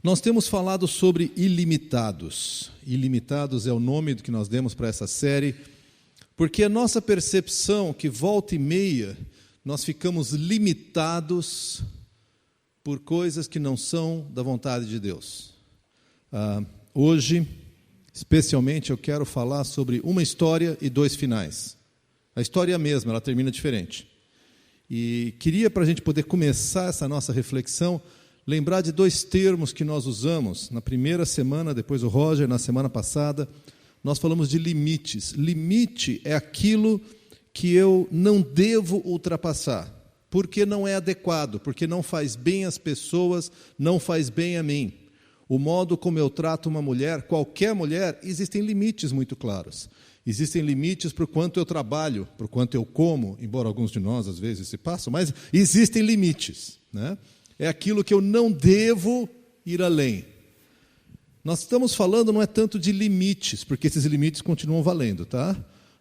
Nós temos falado sobre ilimitados. Ilimitados é o nome que nós demos para essa série, porque a nossa percepção que volta e meia nós ficamos limitados por coisas que não são da vontade de Deus. Hoje, especialmente, eu quero falar sobre uma história e dois finais. A história é a mesma, ela termina diferente. E queria, para a gente poder começar essa nossa reflexão, lembrar de dois termos que nós usamos. Na primeira semana, depois o Roger, na semana passada, nós falamos de limites. Limite é aquilo que eu não devo ultrapassar, porque não é adequado, porque não faz bem às pessoas, não faz bem a mim. O modo como eu trato uma mulher, qualquer mulher, existem limites muito claros. Existem limites para o quanto eu trabalho, para o quanto eu como, embora alguns de nós às vezes se passam, mas existem limites, né? É aquilo que eu não devo ir além. Nós estamos falando não é tanto de limites, porque esses limites continuam valendo, tá?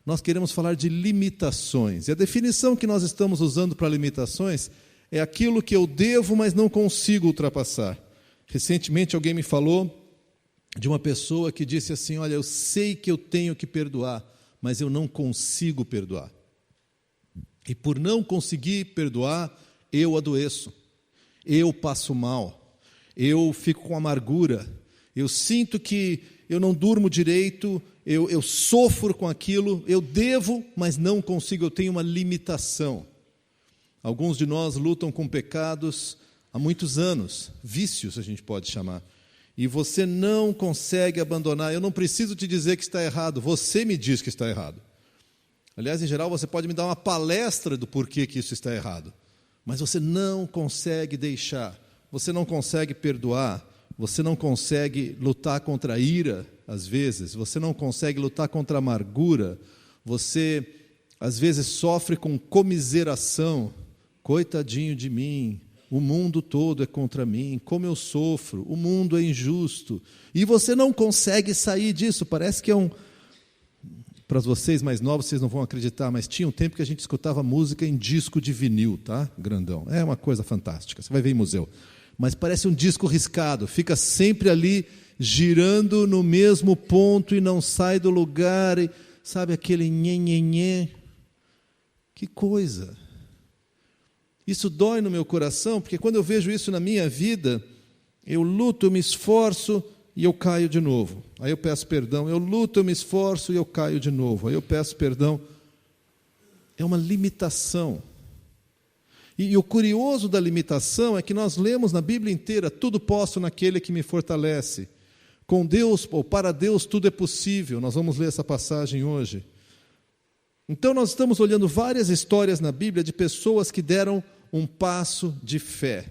Nós queremos falar de limitações. E a definição que nós estamos usando para limitações é aquilo que eu devo, mas não consigo ultrapassar. Recentemente alguém me falou de uma pessoa que disse assim, olha, eu sei que eu tenho que perdoar, mas eu não consigo perdoar. E por não conseguir perdoar, eu adoeço. Eu passo mal, eu fico com amargura, eu sinto que eu não durmo direito, eu sofro com aquilo, eu devo, mas não consigo, eu tenho uma limitação. Alguns de nós lutam com pecados há muitos anos, vícios a gente pode chamar, e você não consegue abandonar. Eu não preciso te dizer que está errado, você me diz que está errado. Aliás, em geral, você pode me dar uma palestra do porquê que isso está errado. Mas você não consegue deixar, você não consegue perdoar, você não consegue lutar contra a ira, às vezes, você não consegue lutar contra a amargura, você, às vezes, sofre com comiseração, coitadinho de mim, o mundo todo é contra mim, como eu sofro, o mundo é injusto, e você não consegue sair disso, parece que é para vocês mais novos, vocês não vão acreditar, mas tinha um tempo que a gente escutava música em disco de vinil, tá? Grandão. É uma coisa fantástica, você vai ver em museu. Mas parece um disco riscado, fica sempre ali girando no mesmo ponto e não sai do lugar, e, sabe aquele nhenhenhê? Que coisa! Isso dói no meu coração, porque quando eu vejo isso na minha vida, eu luto, eu me esforço, e eu caio de novo. Aí eu peço perdão, eu luto, eu me esforço e eu caio de novo. Aí eu peço perdão. É uma limitação. E o curioso da limitação é que nós lemos na Bíblia inteira, tudo posso naquele que me fortalece. Com Deus, ou para Deus, tudo é possível. Nós vamos ler essa passagem hoje. Então nós estamos olhando várias histórias na Bíblia de pessoas que deram um passo de fé.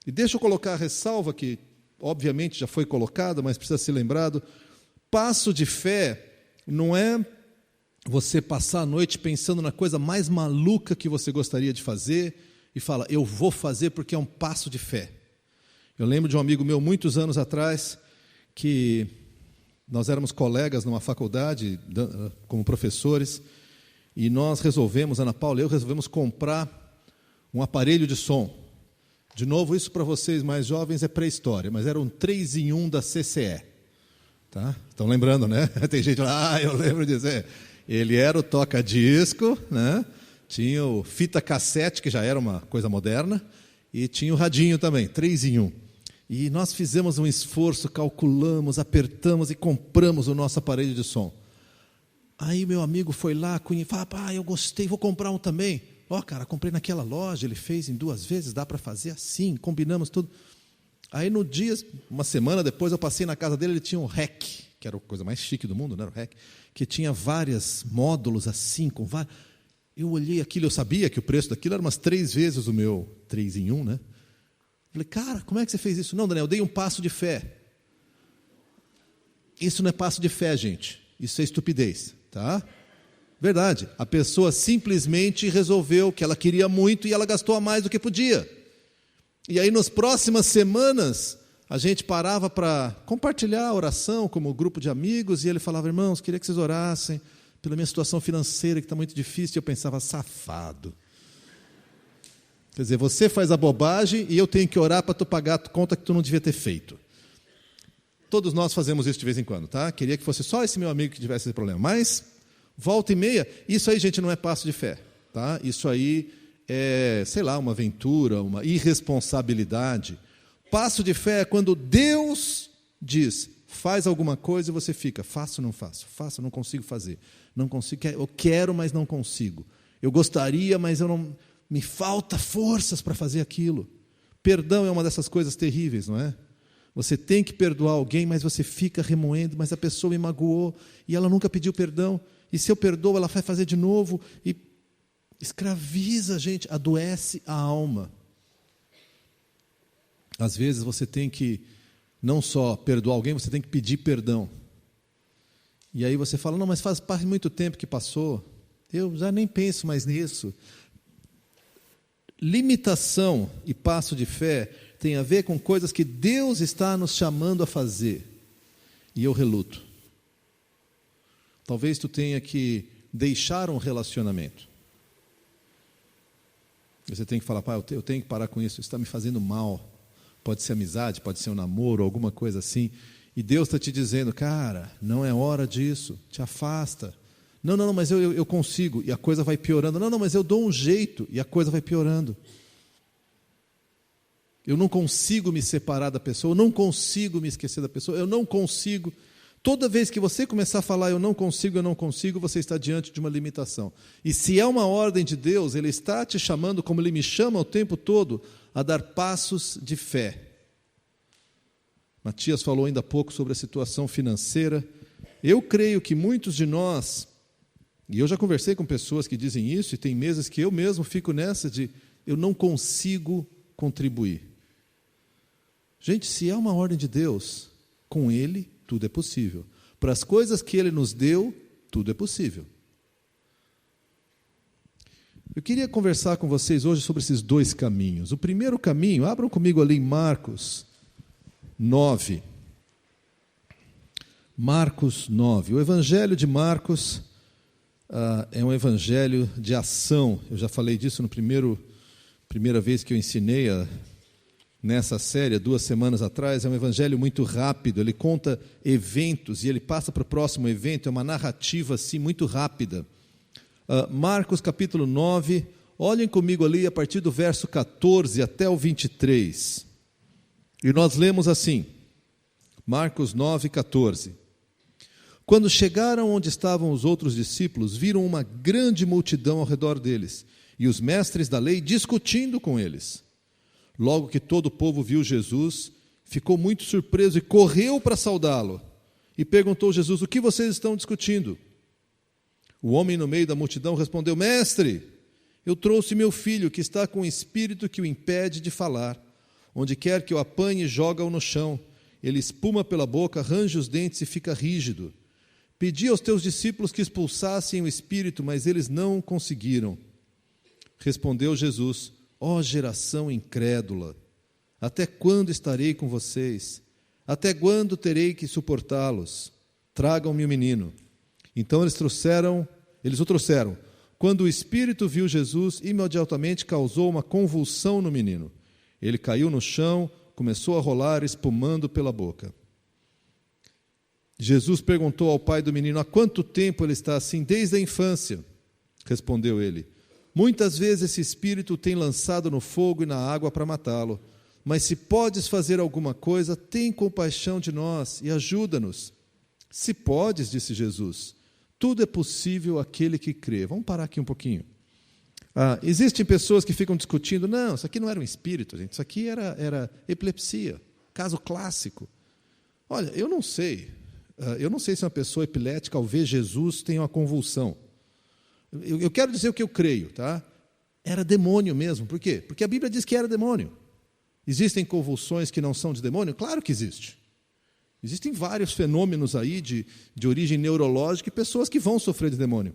E deixa eu colocar a ressalva que obviamente já foi colocado, mas precisa ser lembrado, passo de fé não é você passar a noite pensando na coisa mais maluca que você gostaria de fazer e fala, eu vou fazer porque é um passo de fé. Eu lembro de um amigo meu, muitos anos atrás, que nós éramos colegas numa faculdade, como professores, e nós resolvemos, Ana Paula e eu resolvemos comprar um aparelho de som. De novo, isso para vocês mais jovens é pré-história, mas era um 3-em-1 da CCE. Tá? Estão lembrando, né? Tem gente lá, eu lembro de dizer. Ele era o toca-disco, né? Tinha o fita cassete, que já era uma coisa moderna, e tinha o radinho também, 3-em-1. E nós fizemos um esforço, calculamos, apertamos e compramos o nosso aparelho de som. Aí meu amigo foi lá, falou, eu gostei, vou comprar um também. Cara, comprei naquela loja, ele fez em 2 vezes, dá para fazer assim, combinamos tudo. Aí no dia, uma semana depois, eu passei na casa dele, ele tinha um REC, que era a coisa mais chique do mundo, né, o REC, que tinha vários módulos assim, com vários. Eu olhei aquilo, eu sabia que o preço daquilo era umas 3 vezes o meu 3-em-1, né? Falei, cara, como é que você fez isso? Não, Daniel, eu dei um passo de fé. Isso não é passo de fé, gente. Isso é estupidez, tá? Verdade, a pessoa simplesmente resolveu que ela queria muito e ela gastou a mais do que podia. E aí, nas próximas semanas, a gente parava para compartilhar a oração como grupo de amigos, e ele falava, irmãos, queria que vocês orassem pela minha situação financeira, que está muito difícil. E eu pensava, safado. Quer dizer, você faz a bobagem e eu tenho que orar para tu pagar a conta que tu não devia ter feito. Todos nós fazemos isso de vez em quando, tá? Queria que fosse só esse meu amigo que tivesse esse problema. Mas, volta e meia, isso aí, gente, não é passo de fé, tá? Isso aí é, sei lá, uma aventura, uma irresponsabilidade. Passo de fé é quando Deus diz, faz alguma coisa e você fica, faço ou não faço? Faço, não consigo fazer. Não consigo, eu quero, mas não consigo. Eu gostaria, mas eu não... Me falta forças para fazer aquilo. Perdão é uma dessas coisas terríveis, não é? Você tem que perdoar alguém, mas você fica remoendo, mas a pessoa me magoou e ela nunca pediu perdão. E se eu perdoo, ela vai fazer de novo. E escraviza a gente, adoece a alma. Às vezes você tem que não só perdoar alguém, você tem que pedir perdão. E aí você fala, não, mas faz muito tempo que passou. Eu já nem penso mais nisso. Limitação e passo de fé tem a ver com coisas que Deus está nos chamando a fazer. E eu reluto. Talvez tu tenha que deixar um relacionamento. Você tem que falar, pai, eu tenho que parar com isso, isso está me fazendo mal. Pode ser amizade, pode ser um namoro, alguma coisa assim. E Deus está te dizendo, cara, não é hora disso, te afasta. Não, mas eu consigo, e a coisa vai piorando. Não, mas eu dou um jeito, e a coisa vai piorando. Eu não consigo me separar da pessoa, eu não consigo me esquecer da pessoa, eu não consigo. Toda vez que você começar a falar eu não consigo, você está diante de uma limitação. E se é uma ordem de Deus, Ele está te chamando, como Ele me chama o tempo todo, a dar passos de fé. Matias falou ainda há pouco sobre a situação financeira. Eu creio que muitos de nós, e eu já conversei com pessoas que dizem isso, e tem meses que eu mesmo fico nessa de eu não consigo contribuir. Gente, se é uma ordem de Deus, com Ele tudo é possível. Para as coisas que Ele nos deu, tudo é possível. Eu queria conversar com vocês hoje sobre esses dois caminhos. O primeiro caminho, abram comigo ali em Marcos 9. Marcos 9. O Evangelho de Marcos é um evangelho de ação. Eu já falei disso primeira vez que eu ensinei nessa série, 2 semanas atrás. É um evangelho muito rápido, ele conta eventos e ele passa para o próximo evento, é uma narrativa assim muito rápida. Marcos capítulo 9, olhem comigo ali a partir do verso 14 até o 23. E nós lemos assim, Marcos 9, 14. Quando chegaram onde estavam os outros discípulos, viram uma grande multidão ao redor deles, e os mestres da lei discutindo com eles. Logo que todo o povo viu Jesus, ficou muito surpreso e correu para saudá-lo. E perguntou Jesus, o que vocês estão discutindo? O homem no meio da multidão respondeu, mestre, eu trouxe meu filho, que está com um espírito que o impede de falar. Onde quer que o apanhe, joga-o no chão. Ele espuma pela boca, range os dentes e fica rígido. Pedi aos teus discípulos que expulsassem o espírito, mas eles não conseguiram. Respondeu Jesus, ó geração incrédula, até quando estarei com vocês? Até quando terei que suportá-los? Tragam-me o menino. Então eles o trouxeram. Quando o espírito viu Jesus, imediatamente causou uma convulsão no menino. Ele caiu no chão, começou a rolar, espumando pela boca. Jesus perguntou ao pai do menino, há quanto tempo ele está assim? Desde a infância. Respondeu ele, muitas vezes esse espírito tem lançado no fogo e na água para matá-lo. Mas se podes fazer alguma coisa, tem compaixão de nós e ajuda-nos. Se podes, disse Jesus, tudo é possível àquele que crê. Vamos parar aqui um pouquinho. Existem pessoas que ficam discutindo, não, isso aqui não era um espírito, gente, isso aqui era epilepsia, caso clássico. Olha, eu não sei se uma pessoa epilética, ao ver Jesus, tem uma convulsão. Eu quero dizer o que eu creio, tá? Era demônio mesmo, por quê? Porque a Bíblia diz que era demônio. Existem convulsões que não são de demônio? Claro que existe. Existem vários fenômenos aí de origem neurológica e pessoas que vão sofrer de demônio.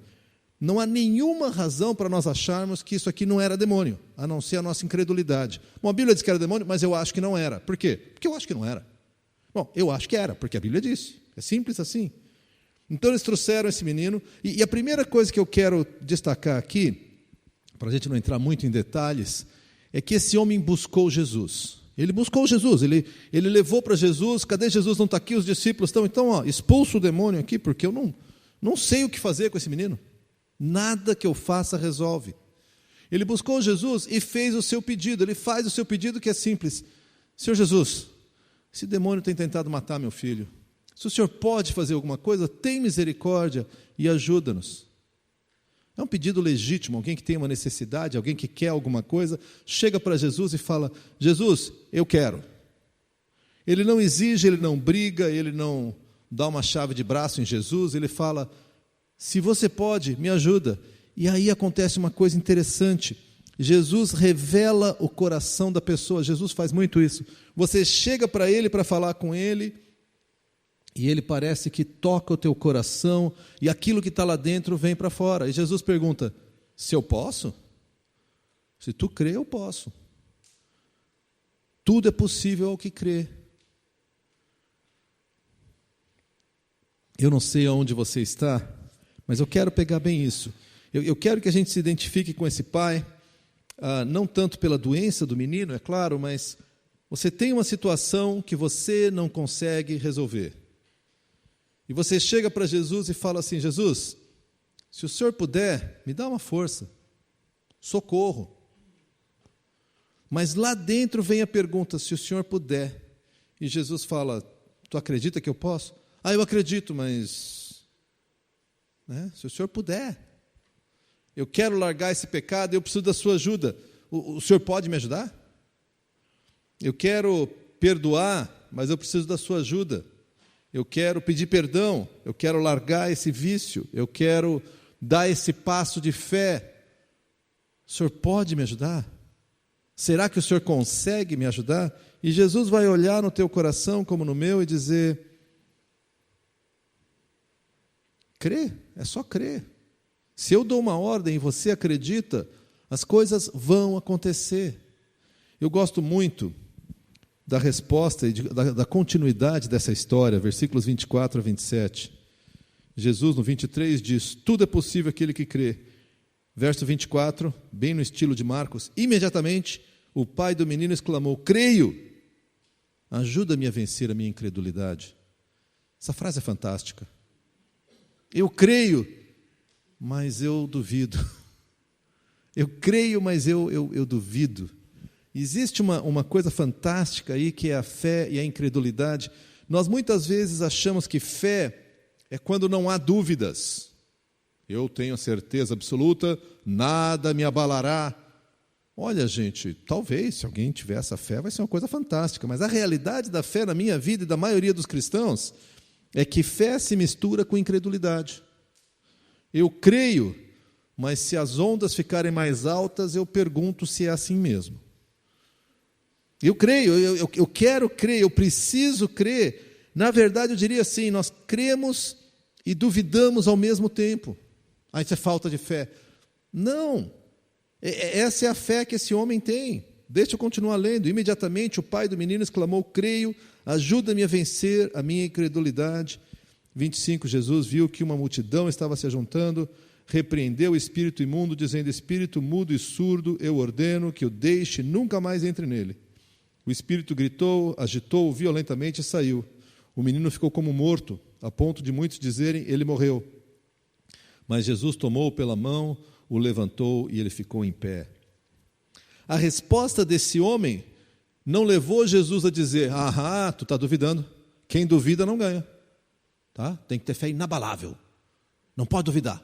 Não há nenhuma razão para nós acharmos que isso aqui não era demônio, a não ser a nossa incredulidade. Bom, a Bíblia diz que era demônio, mas eu acho que não era. Por quê? Porque eu acho que não era. Bom, eu acho que era, porque a Bíblia disse. É simples assim. Então eles trouxeram esse menino, e a primeira coisa que eu quero destacar aqui, para a gente não entrar muito em detalhes, é que esse homem buscou Jesus. Ele buscou Jesus, ele levou para Jesus. Cadê Jesus? Não está aqui, os discípulos estão. Então, expulsa o demônio aqui, porque eu não sei o que fazer com esse menino. Nada que eu faça resolve. Ele buscou Jesus e fez o seu pedido. Ele faz o seu pedido, que é simples. Senhor Jesus, esse demônio tem tentado matar meu filho. Se o Senhor pode fazer alguma coisa, tem misericórdia e ajuda-nos. É um pedido legítimo. Alguém que tem uma necessidade, alguém que quer alguma coisa, chega para Jesus e fala: Jesus, eu quero. Ele não exige, ele não briga, ele não dá uma chave de braço em Jesus, ele fala: se você pode, me ajuda. E aí acontece uma coisa interessante. Jesus revela o coração da pessoa. Jesus faz muito isso. Você chega para ele para falar com ele, e ele parece que toca o teu coração, e aquilo que está lá dentro vem para fora. E Jesus pergunta: se eu posso? Se tu crê, eu posso. Tudo é possível ao que crê. Eu não sei aonde você está, mas eu quero pegar bem isso. Eu quero que a gente se identifique com esse pai, não tanto pela doença do menino, é claro, mas você tem uma situação que você não consegue resolver. E você chega para Jesus e fala assim: Jesus, se o Senhor puder, me dá uma força, socorro. Mas lá dentro vem a pergunta: se o Senhor puder. E Jesus fala: tu acredita que eu posso? Eu acredito, mas se o Senhor puder. Eu quero largar esse pecado, eu preciso da sua ajuda. O Senhor pode me ajudar? Eu quero perdoar, mas eu preciso da sua ajuda. Eu quero pedir perdão, eu quero largar esse vício, eu quero dar esse passo de fé. O Senhor pode me ajudar? Será que o Senhor consegue me ajudar? E Jesus vai olhar no teu coração como no meu e dizer: crê, é só crer. Se eu dou uma ordem e você acredita, as coisas vão acontecer. Eu gosto muito da resposta e da continuidade dessa história, versículos 24 a 27. Jesus, no 23, diz: tudo é possível àquele que crê. Verso 24, bem no estilo de Marcos: imediatamente o pai do menino exclamou: creio, ajuda-me a vencer a minha incredulidade. Essa frase é fantástica. Eu creio, mas eu duvido. Eu creio, mas eu duvido. Existe uma coisa fantástica aí, que é a fé e a incredulidade. Nós muitas vezes achamos que fé é quando não há dúvidas. Eu tenho certeza absoluta, nada me abalará. Olha, gente, talvez, se alguém tiver essa fé, vai ser uma coisa fantástica. Mas a realidade da fé na minha vida e da maioria dos cristãos é que fé se mistura com incredulidade. Eu creio, mas se as ondas ficarem mais altas, eu pergunto se é assim mesmo. Eu creio, eu quero crer, eu preciso crer. Na verdade, eu diria assim: nós cremos e duvidamos ao mesmo tempo. Isso é falta de fé. Não, essa é a fé que esse homem tem. Deixa eu continuar lendo. Imediatamente o pai do menino exclamou: creio, ajuda-me a vencer a minha incredulidade. 25, Jesus viu que uma multidão estava se ajuntando, repreendeu o espírito imundo, dizendo: espírito mudo e surdo, eu ordeno que o deixe, nunca mais entre nele. O espírito gritou, agitou-o violentamente e saiu. O menino ficou como morto, a ponto de muitos dizerem: ele morreu. Mas Jesus tomou-o pela mão, o levantou e ele ficou em pé. A resposta desse homem não levou Jesus a dizer: tu está duvidando. Quem duvida não ganha. Tá? Tem que ter fé inabalável. Não pode duvidar.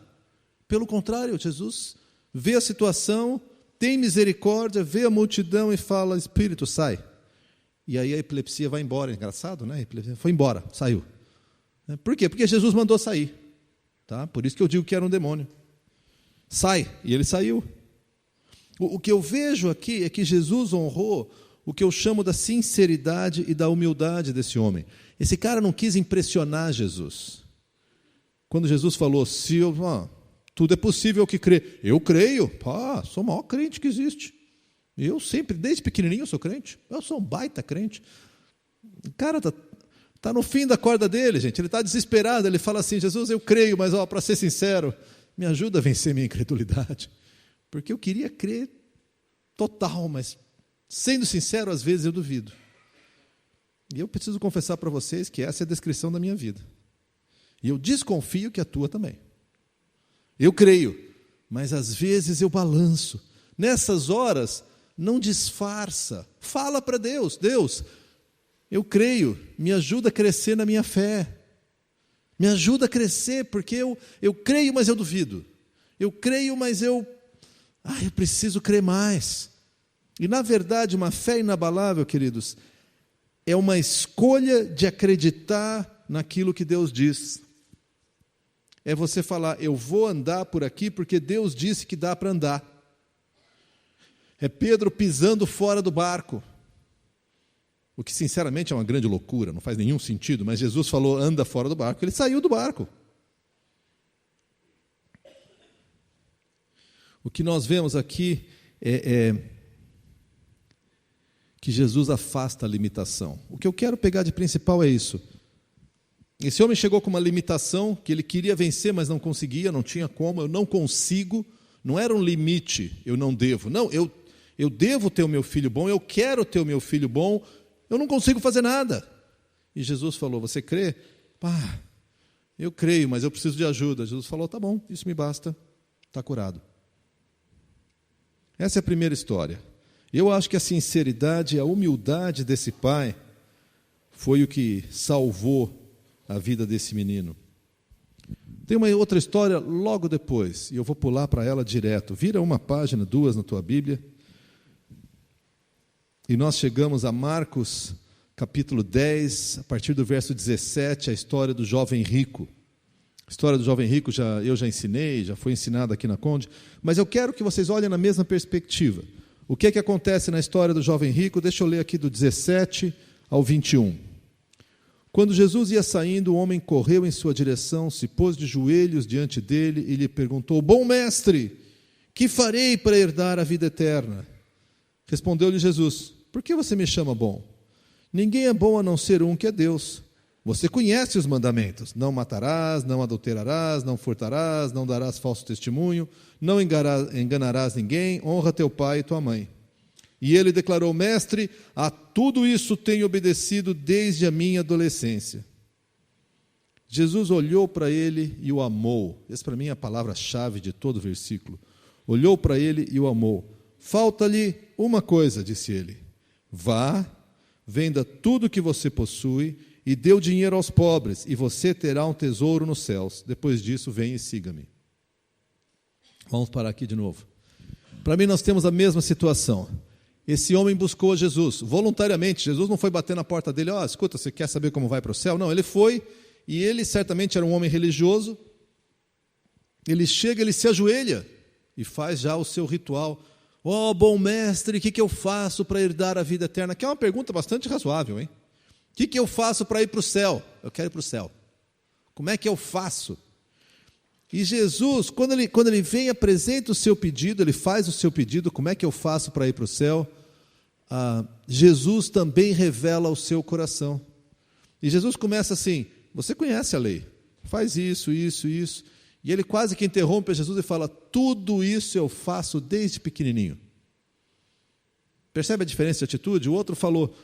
Pelo contrário, Jesus vê a situação, tem misericórdia, vê a multidão e fala: espírito, sai. E aí a epilepsia vai embora. É engraçado, né? A epilepsia foi embora, saiu. Por quê? Porque Jesus mandou sair. Tá? Por isso que eu digo que era um demônio. Sai, e ele saiu. O que eu vejo aqui é que Jesus honrou o que eu chamo da sinceridade e da humildade desse homem. Esse cara não quis impressionar Jesus. Quando Jesus falou: tudo é possível que crê. Eu creio, sou o maior crente que existe. Eu sempre, desde pequenininho, eu sou crente. Eu sou um baita crente. O cara está no fim da corda dele, gente. Ele está desesperado. Ele fala assim: Jesus, eu creio, mas para ser sincero, me ajuda a vencer minha incredulidade. Porque eu queria crer total, mas, sendo sincero, às vezes eu duvido. E eu preciso confessar para vocês que essa é a descrição da minha vida. E eu desconfio que a tua também. Eu creio, mas às vezes eu balanço. Nessas horas, não disfarça. Fala para Deus: Deus, eu creio, me ajuda a crescer na minha fé. Me ajuda a crescer, porque eu creio, mas eu duvido. Eu creio, mas eu preciso crer mais. E, na verdade, uma fé inabalável, queridos, é uma escolha de acreditar naquilo que Deus diz. É você falar: eu vou andar por aqui porque Deus disse que dá para andar. É Pedro pisando fora do barco. O que, sinceramente, é uma grande loucura, não faz nenhum sentido, mas Jesus falou: anda fora do barco, ele saiu do barco. O que nós vemos aqui é que Jesus afasta a limitação. O que eu quero pegar de principal é isso. Esse homem chegou com uma limitação que ele queria vencer, mas não conseguia, não tinha como. Eu não consigo, não era um limite, eu não devo. Não, eu devo ter o meu filho bom, eu quero ter o meu filho bom, eu não consigo fazer nada. E Jesus falou: você crê? Eu creio, mas eu preciso de ajuda. Jesus falou: tá bom, isso me basta, está curado. Essa é a primeira história. Eu acho que a sinceridade e a humildade desse pai foi o que salvou a vida desse menino. Tem uma outra história logo depois, e eu vou pular para ela direto. Vira uma página, duas na tua Bíblia. E nós chegamos a Marcos, capítulo 10, a partir do verso 17, a história do jovem rico. A história do jovem rico eu já ensinei, já foi ensinada aqui na Conde, mas eu quero que vocês olhem na mesma perspectiva. O que é que acontece na história do jovem rico? Deixa eu ler aqui do 17 ao 21. Quando Jesus ia saindo, o homem correu em sua direção, se pôs de joelhos diante dele e lhe perguntou: bom mestre, que farei para herdar a vida eterna? Respondeu-lhe Jesus: por que você me chama bom? Ninguém é bom a não ser um, que é Deus. Você conhece os mandamentos: não matarás, não adulterarás, não furtarás, não darás falso testemunho, não enganarás ninguém, honra teu pai e tua mãe. E ele declarou: mestre, a tudo isso tenho obedecido desde a minha adolescência. Jesus olhou para ele e o amou. Essa para mim é a palavra-chave de todo o versículo. Olhou para ele e o amou. Falta-lhe uma coisa, disse ele. Vá, venda tudo que você possui e dê o dinheiro aos pobres, e você terá um tesouro nos céus. Depois disso, venha e siga-me. Vamos parar aqui de novo. Para mim, nós temos a mesma situação. Esse homem buscou a Jesus, voluntariamente. Jesus não foi bater na porta dele: escuta, você quer saber como vai para o céu? Não, ele foi, e ele certamente era um homem religioso. Ele chega, ele se ajoelha, e faz já o seu ritual. Bom mestre, o que eu faço para herdar a vida eterna? Que é uma pergunta bastante razoável, hein? O que eu faço para ir para o céu? Eu quero ir para o céu. Como é que eu faço? E Jesus, quando ele vem e apresenta o seu pedido, ele faz o seu pedido: como é que eu faço para ir para o céu? Jesus também revela o seu coração. E Jesus começa assim: você conhece a lei, faz isso, isso, isso. E ele quase que interrompe Jesus e fala: tudo isso eu faço desde pequenininho. Percebe a diferença de atitude? O outro falou: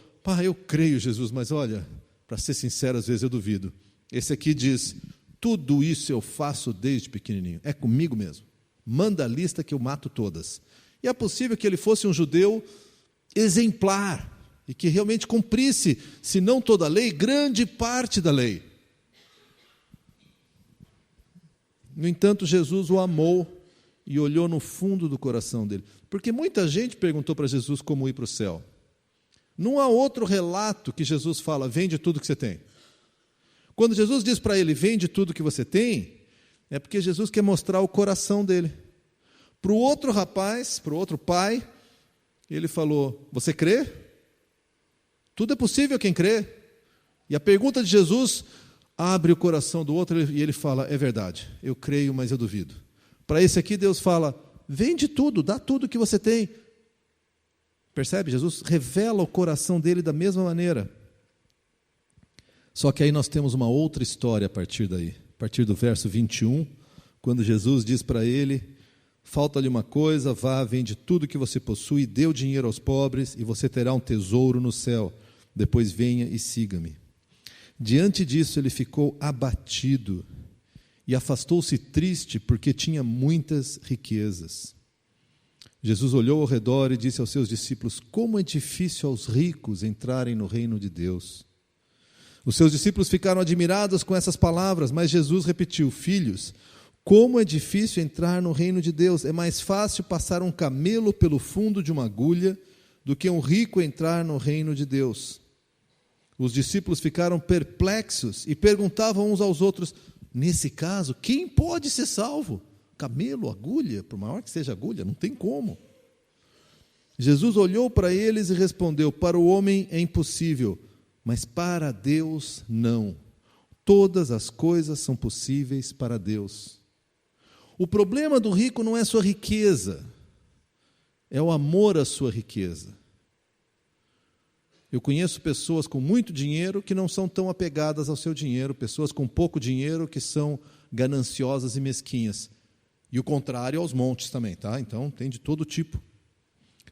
eu creio, Jesus, mas olha, para ser sincero, às vezes eu duvido. Esse aqui diz: tudo isso eu faço desde pequenininho. É comigo mesmo. Manda a lista que eu mato todas. E é possível que ele fosse um judeu exemplar e que realmente cumprisse, se não toda a lei, grande parte da lei. No entanto, Jesus o amou e olhou no fundo do coração dele. Porque muita gente perguntou para Jesus como ir para o céu. Não há outro relato que Jesus fala: vende tudo que você tem. Quando Jesus diz para ele: vende tudo que você tem, é porque Jesus quer mostrar o coração dele. Para o outro rapaz, para o outro pai, ele falou: você crê? Tudo é possível quem crê. E a pergunta de Jesus abre o coração do outro e ele fala: é verdade, eu creio, mas eu duvido. Para esse aqui, Deus fala: vende tudo, dá tudo que você tem. Percebe? Jesus revela o coração dele da mesma maneira. Só que aí nós temos uma outra história a partir daí. A partir do verso 21, quando Jesus diz para ele: Falta-lhe uma coisa, vá, vende tudo que você possui, dê o dinheiro aos pobres, e você terá um tesouro no céu. Depois venha e siga-me. Diante disso, ele ficou abatido e afastou-se triste, porque tinha muitas riquezas. Jesus olhou ao redor e disse aos seus discípulos: como é difícil aos ricos entrarem no reino de Deus. Os seus discípulos ficaram admirados com essas palavras, mas Jesus repetiu: filhos, como é difícil entrar no reino de Deus. É mais fácil passar um camelo pelo fundo de uma agulha do que um rico entrar no reino de Deus. Os discípulos ficaram perplexos e perguntavam uns aos outros: nesse caso, quem pode ser salvo? Camelo, agulha, por maior que seja a agulha, não tem como. Jesus olhou para eles e respondeu: para o homem é impossível, mas para Deus não. Todas as coisas são possíveis para Deus. O problema do rico não é sua riqueza, é o amor à sua riqueza. Eu conheço pessoas com muito dinheiro que não são tão apegadas ao seu dinheiro, pessoas com pouco dinheiro que são gananciosas e mesquinhas. E o contrário aos montes também, tá? Então, tem de todo tipo.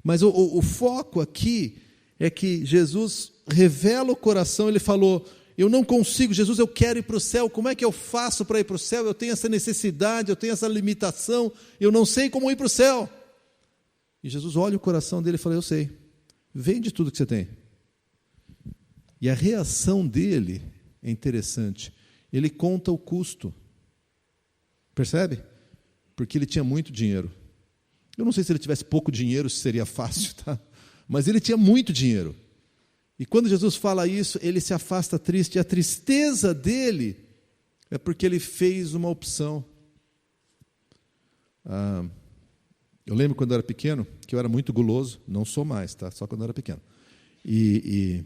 Mas o foco aqui é que Jesus revela o coração. Ele falou: eu não consigo, Jesus, eu quero ir para o céu, como é que eu faço para ir para o céu? Eu tenho essa necessidade, eu tenho essa limitação, eu não sei como ir para o céu. E Jesus olha o coração dele e fala: eu sei, vende tudo que você tem. E a reação dele é interessante, ele conta o custo, percebe? Porque ele tinha muito dinheiro. Eu não sei se ele tivesse pouco dinheiro, se seria fácil, tá? Mas ele tinha muito dinheiro. E quando Jesus fala isso, ele se afasta triste. E a tristeza dele é porque ele fez uma opção. Eu lembro quando eu era pequeno, que eu era muito guloso. Não sou mais, tá? Só quando eu era pequeno. E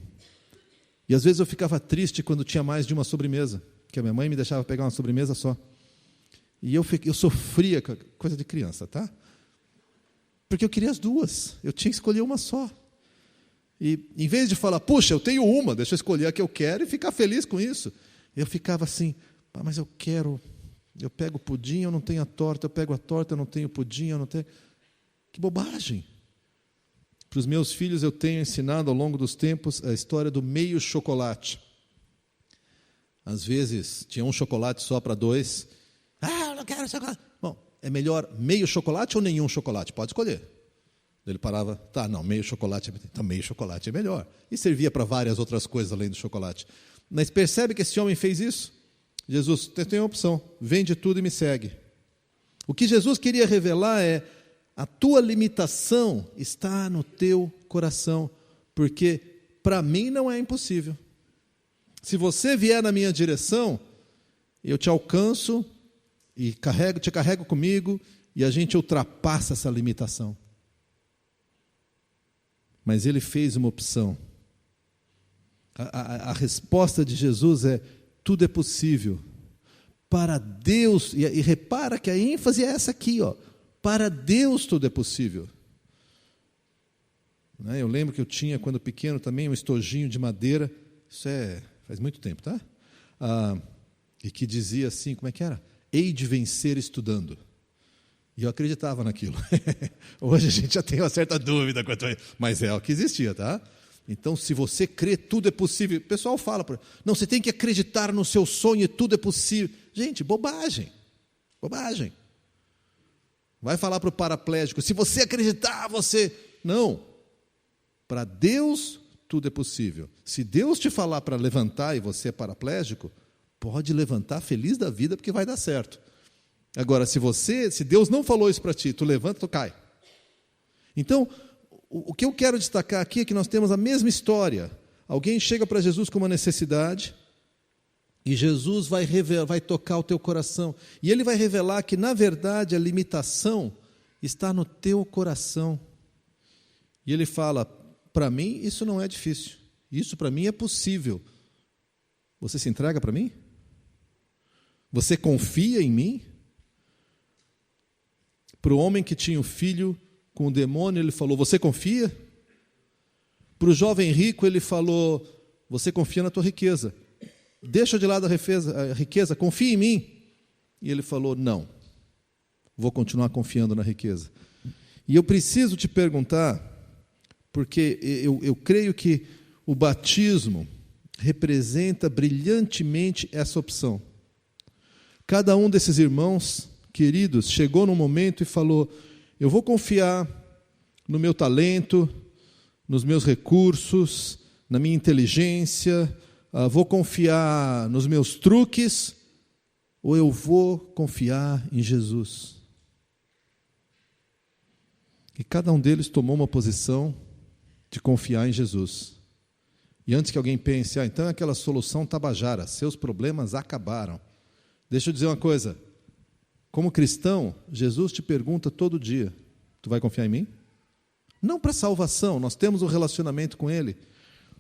às vezes eu ficava triste quando tinha mais de uma sobremesa, que a minha mãe me deixava pegar uma sobremesa só. E eu sofria, coisa de criança, tá? Porque eu queria as duas. Eu tinha que escolher uma só. E em vez de falar: puxa, eu tenho uma, deixa eu escolher a que eu quero e ficar feliz com isso, eu ficava assim: mas eu quero, eu pego o pudim, eu não tenho a torta, eu pego a torta, eu não tenho o pudim, eu não tenho... Que bobagem! Para os meus filhos eu tenho ensinado ao longo dos tempos a história do meio chocolate. Às vezes tinha um chocolate só para dois. Eu não quero chocolate. Bom, é melhor meio chocolate ou nenhum chocolate? Pode escolher. Ele parava: tá, não, meio chocolate é melhor. E servia para várias outras coisas além do chocolate. Mas percebe que esse homem fez isso? Jesus, tem uma opção, vende tudo e me segue. O que Jesus queria revelar é: a tua limitação está no teu coração, porque para mim não é impossível. Se você vier na minha direção, eu te alcanço e te carrego comigo, e a gente ultrapassa essa limitação. Mas ele fez uma opção. A resposta de Jesus é: tudo é possível. Para Deus, e repara que a ênfase é essa aqui, ó. Para Deus tudo é possível. Eu lembro que eu tinha, quando pequeno, também um estojinho de madeira, isso faz muito tempo, tá? E que dizia assim, como é que era? Hei de vencer estudando. E eu acreditava naquilo. Hoje a gente já tem uma certa dúvida quanto a isso, mas é o que existia, tá? Então, se você crê, tudo é possível. O pessoal fala, não, você tem que acreditar no seu sonho e tudo é possível. Gente, bobagem. Bobagem. Vai falar para o paraplégico: se você acreditar, você... Não. Para Deus, tudo é possível. Se Deus te falar para levantar e você é paraplégico, pode levantar feliz da vida, porque vai dar certo. Agora, se Deus não falou isso para ti, tu levanta, tu cai. Então, o que eu quero destacar aqui é que nós temos a mesma história. Alguém chega para Jesus com uma necessidade, e Jesus vai tocar o teu coração. E Ele vai revelar que, na verdade, a limitação está no teu coração. E Ele fala: para mim isso não é difícil. Isso para mim é possível. Você se entrega para mim? Você confia em mim? Para o homem que tinha o filho com o demônio, Ele falou: você confia? Para o jovem rico, Ele falou: você confia na tua riqueza. Deixa de lado a riqueza, confia em mim. E Ele falou: não. vou continuar confiando na riqueza? E eu preciso te perguntar, porque eu creio que o batismo representa brilhantemente essa opção. Cada um desses irmãos queridos chegou num momento e falou: eu vou confiar no meu talento, nos meus recursos, na minha inteligência, vou confiar nos meus truques, ou eu vou confiar em Jesus? E cada um deles tomou uma posição de confiar em Jesus. E antes que alguém pense, então é aquela solução tabajara, seus problemas acabaram. Deixa eu dizer uma coisa, como cristão, Jesus te pergunta todo dia, tu vai confiar em mim? Não para salvação, nós temos um relacionamento com Ele,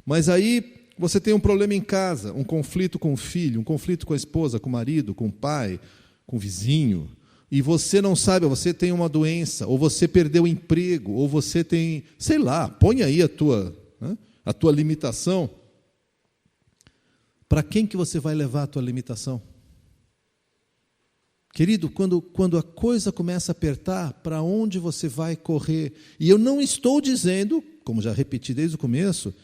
mas aí você tem um problema em casa, um conflito com o filho, um conflito com a esposa, com o marido, com o pai, com o vizinho, e você não sabe, você tem uma doença, ou você perdeu o emprego, ou você tem, sei lá, põe aí a tua limitação. Para quem que você vai levar a tua limitação? Querido, quando a coisa começa a apertar, para onde você vai correr? E eu não estou dizendo, como já repeti desde o começo,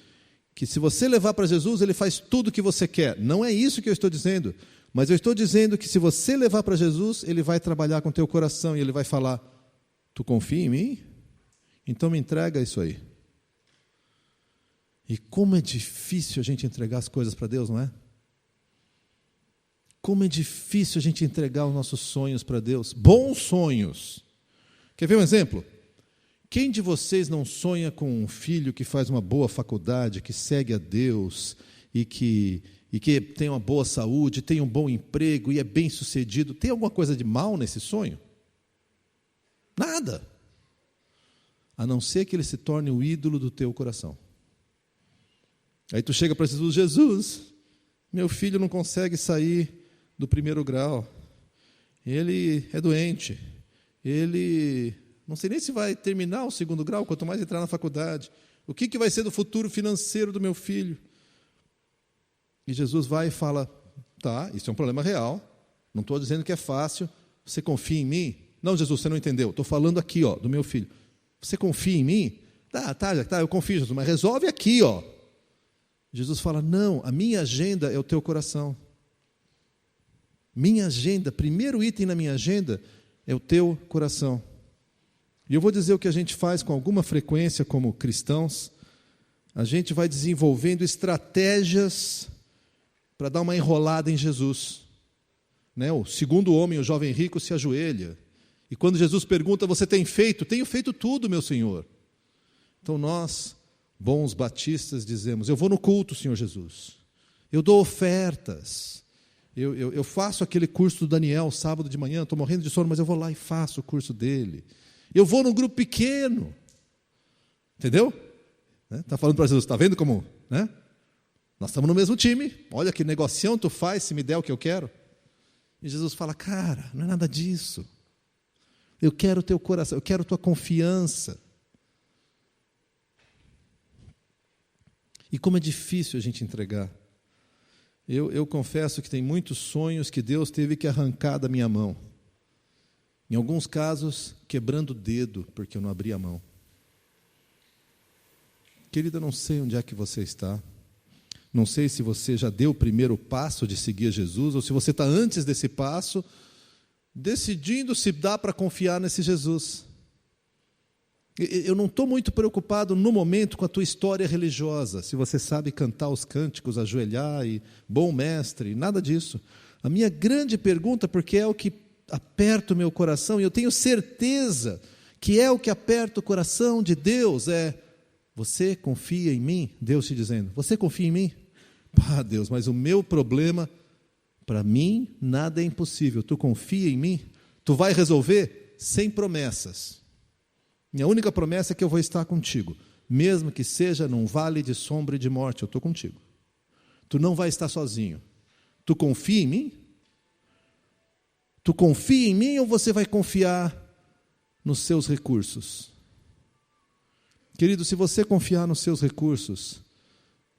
que se você levar para Jesus, Ele faz tudo o que você quer. Não é isso que eu estou dizendo. Mas eu estou dizendo que se você levar para Jesus, Ele vai trabalhar com o teu coração e Ele vai falar: tu confia em mim? Então me entrega isso aí. E como é difícil a gente entregar as coisas para Deus, não é? Como é difícil a gente entregar os nossos sonhos para Deus. Bons sonhos. Quer ver um exemplo? Quem de vocês não sonha com um filho que faz uma boa faculdade, que segue a Deus e que tem uma boa saúde, tem um bom emprego e é bem-sucedido? Tem alguma coisa de mal nesse sonho? Nada. A não ser que ele se torne o ídolo do teu coração. Aí tu chega para Jesus: Jesus, meu filho não consegue sair do primeiro grau, ele é doente, ele não sei nem se vai terminar o segundo grau, quanto mais entrar na faculdade, o que vai ser do futuro financeiro do meu filho? E Jesus vai e fala: tá, isso é um problema real, não estou dizendo que é fácil, você confia em mim? Não, Jesus, você não entendeu, estou falando aqui, do meu filho. Você confia em mim? Tá, eu confio, Jesus, mas resolve aqui, Jesus fala: não, a minha agenda é o teu coração. Minha agenda, primeiro item na minha agenda é o teu coração. E eu vou dizer o que a gente faz com alguma frequência como cristãos. A gente vai desenvolvendo estratégias para dar uma enrolada em Jesus. O segundo homem, o jovem rico, se ajoelha. E quando Jesus pergunta: você tem feito? Tenho feito tudo, meu Senhor. Então nós, bons batistas, dizemos: eu vou no culto, Senhor Jesus. Eu dou ofertas. Eu faço aquele curso do Daniel, sábado de manhã, estou morrendo de sono, mas eu vou lá e faço o curso dele. Eu vou num grupo pequeno. Entendeu? Está falando para Jesus: está vendo como? Nós estamos no mesmo time. Olha que negocião tu faz se me der o que eu quero. E Jesus fala: cara, não é nada disso. Eu quero o teu coração, eu quero a tua confiança. E como é difícil a gente entregar. Eu confesso que tem muitos sonhos que Deus teve que arrancar da minha mão. Em alguns casos, quebrando o dedo, porque eu não abri a mão. Querida, eu não sei onde é que você está. Não sei se você já deu o primeiro passo de seguir Jesus, ou se você está antes desse passo, decidindo se dá para confiar nesse Jesus. Eu não estou muito preocupado no momento com a tua história religiosa, se você sabe cantar os cânticos, ajoelhar e bom mestre, nada disso. A minha grande pergunta, porque é o que aperta o meu coração, e eu tenho certeza que é o que aperta o coração de Deus, é: você confia em mim? Deus te dizendo: você confia em mim? Deus, mas o meu problema, para mim, nada é impossível. Tu confia em mim? Tu vai resolver? Sem promessas. Minha única promessa é que eu vou estar contigo, mesmo que seja num vale de sombra e de morte, eu estou contigo. Tu não vai estar sozinho. Tu confia em mim? Tu confia em mim ou você vai confiar nos seus recursos? Querido, se você confiar nos seus recursos,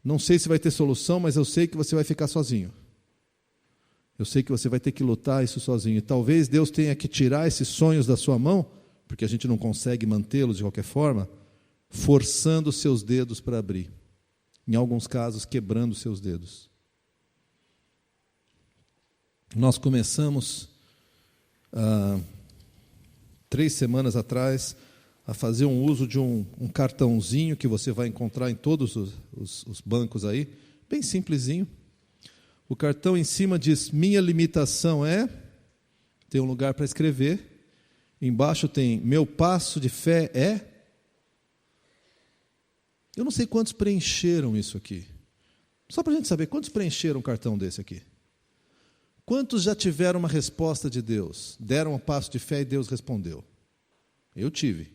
não sei se vai ter solução, mas eu sei que você vai ficar sozinho. Eu sei que você vai ter que lutar isso sozinho. E talvez Deus tenha que tirar esses sonhos da sua mão, porque a gente não consegue mantê-los de qualquer forma, forçando os seus dedos para abrir. Em alguns casos, quebrando os seus dedos. Nós começamos, 3 semanas atrás, a fazer um uso de um cartãozinho que você vai encontrar em todos os bancos aí, bem simplesinho. O cartão em cima diz, minha limitação é, tem um lugar para escrever, embaixo tem, meu passo de fé é. Eu não sei quantos preencheram isso aqui. Só para a gente saber, quantos preencheram um cartão desse aqui? Quantos já tiveram uma resposta de Deus? Deram um passo de fé e Deus respondeu? Eu tive.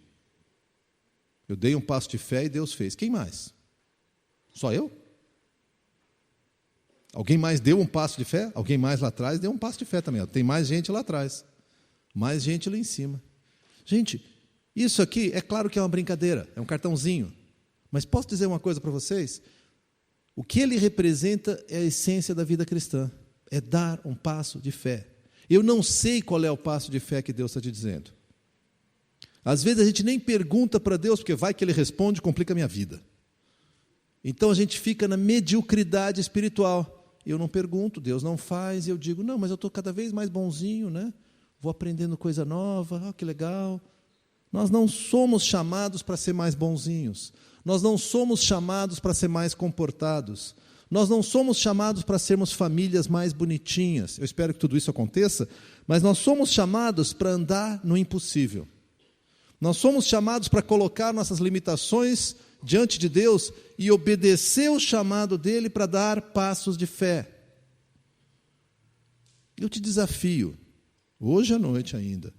Eu dei um passo de fé e Deus fez. Quem mais? Só eu? Alguém mais deu um passo de fé? Alguém mais lá atrás deu um passo de fé também. Tem mais gente lá atrás. Mais gente lá em cima. Gente, isso aqui é claro que é uma brincadeira. É um cartãozinho. Mas posso dizer uma coisa para vocês? O que ele representa é a essência da vida cristã. É dar um passo de fé. Eu não sei qual é o passo de fé que Deus está te dizendo. Às vezes a gente nem pergunta para Deus, porque vai que Ele responde e complica a minha vida. Então a gente fica na mediocridade espiritual. Eu não pergunto, Deus não faz, e eu digo, não, mas eu estou cada vez mais bonzinho, né? Vou aprendendo coisa nova, que legal. Nós não somos chamados para ser mais bonzinhos. Nós não somos chamados para ser mais comportados. Nós não somos chamados para sermos famílias mais bonitinhas. Eu espero que tudo isso aconteça, mas nós somos chamados para andar no impossível. Nós somos chamados para colocar nossas limitações diante de Deus e obedecer o chamado dEle para dar passos de fé. Eu te desafio, hoje à noite ainda,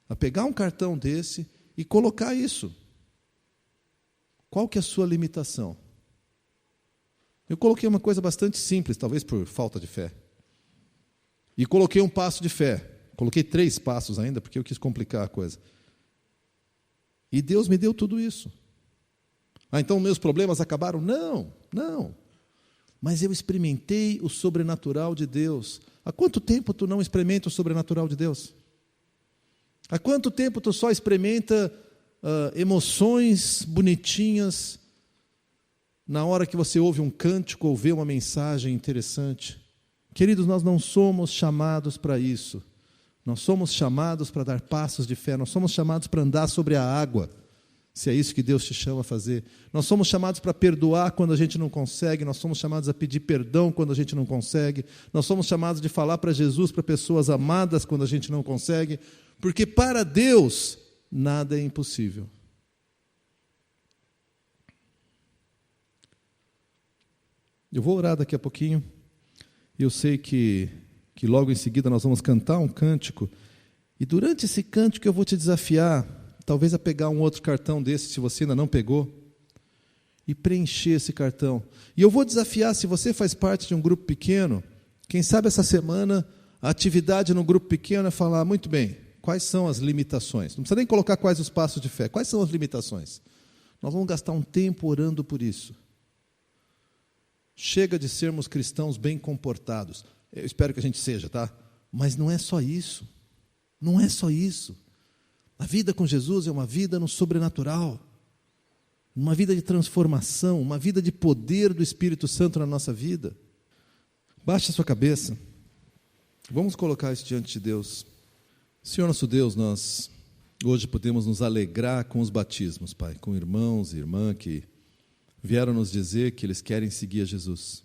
a pegar um cartão desse e colocar isso. Qual que é a sua limitação? Eu coloquei uma coisa bastante simples, talvez por falta de fé. E coloquei um passo de fé. Coloquei 3 passos ainda, porque eu quis complicar a coisa. E Deus me deu tudo isso. Então meus problemas acabaram? Não, não. Mas eu experimentei o sobrenatural de Deus. Há quanto tempo tu não experimenta o sobrenatural de Deus? Há quanto tempo tu só experimenta emoções bonitinhas na hora que você ouve um cântico ou vê uma mensagem interessante? Queridos, nós não somos chamados para isso. Nós somos chamados para dar passos de fé. Nós somos chamados para andar sobre a água, se é isso que Deus te chama a fazer. Nós somos chamados para perdoar quando a gente não consegue. Nós somos chamados a pedir perdão quando a gente não consegue. Nós somos chamados de falar para Jesus, para pessoas amadas quando a gente não consegue. Porque para Deus, nada é impossível. Eu vou orar daqui a pouquinho. Eu sei que logo em seguida nós vamos cantar um cântico. E durante esse cântico eu vou te desafiar, talvez a pegar um outro cartão desse, se você ainda não pegou, e preencher esse cartão. E eu vou desafiar, se você faz parte de um grupo pequeno, quem sabe essa semana a atividade no grupo pequeno é falar, muito bem, quais são as limitações? Não precisa nem colocar quais os passos de fé. Quais são as limitações? Nós vamos gastar um tempo orando por isso. Chega de sermos cristãos bem comportados. Eu espero que a gente seja, tá? Mas não é só isso. Não é só isso. A vida com Jesus é uma vida no sobrenatural. Uma vida de transformação, uma vida de poder do Espírito Santo na nossa vida. Baixe a sua cabeça. Vamos colocar isso diante de Deus. Senhor nosso Deus, nós hoje podemos nos alegrar com os batismos, Pai, com irmãos e irmãs que vieram nos dizer que eles querem seguir a Jesus.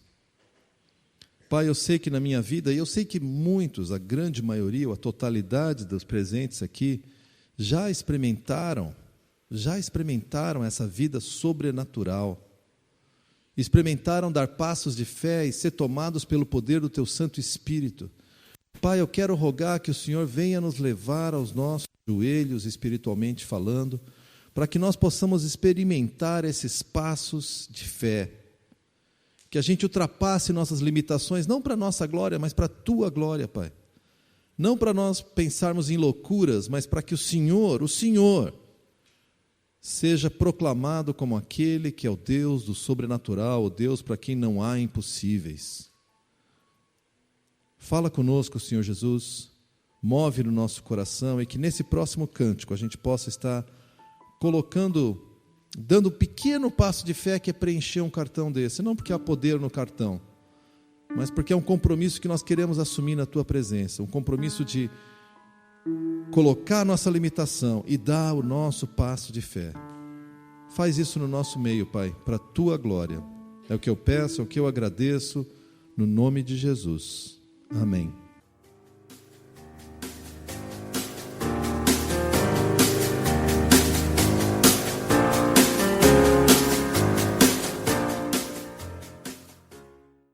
Pai, eu sei que na minha vida, e eu sei que muitos, a grande maioria, ou a totalidade dos presentes aqui, já experimentaram essa vida sobrenatural. Experimentaram dar passos de fé e ser tomados pelo poder do Teu Santo Espírito. Pai, eu quero rogar que o Senhor venha nos levar aos nossos joelhos, espiritualmente falando, para que nós possamos experimentar esses passos de fé. Que a gente ultrapasse nossas limitações, não para a nossa glória, mas para a Tua glória, Pai. Não para nós pensarmos em loucuras, mas para que o Senhor, seja proclamado como aquele que é o Deus do sobrenatural, o Deus para quem não há impossíveis. Fala conosco, Senhor Jesus, move no nosso coração, e que nesse próximo cântico a gente possa estar dando um pequeno passo de fé, que é preencher um cartão desse, não porque há poder no cartão, mas porque é um compromisso que nós queremos assumir na Tua presença, um compromisso de colocar a nossa limitação e dar o nosso passo de fé. Faz isso no nosso meio, Pai, para a Tua glória. É o que eu peço, é o que eu agradeço, no nome de Jesus. Amém.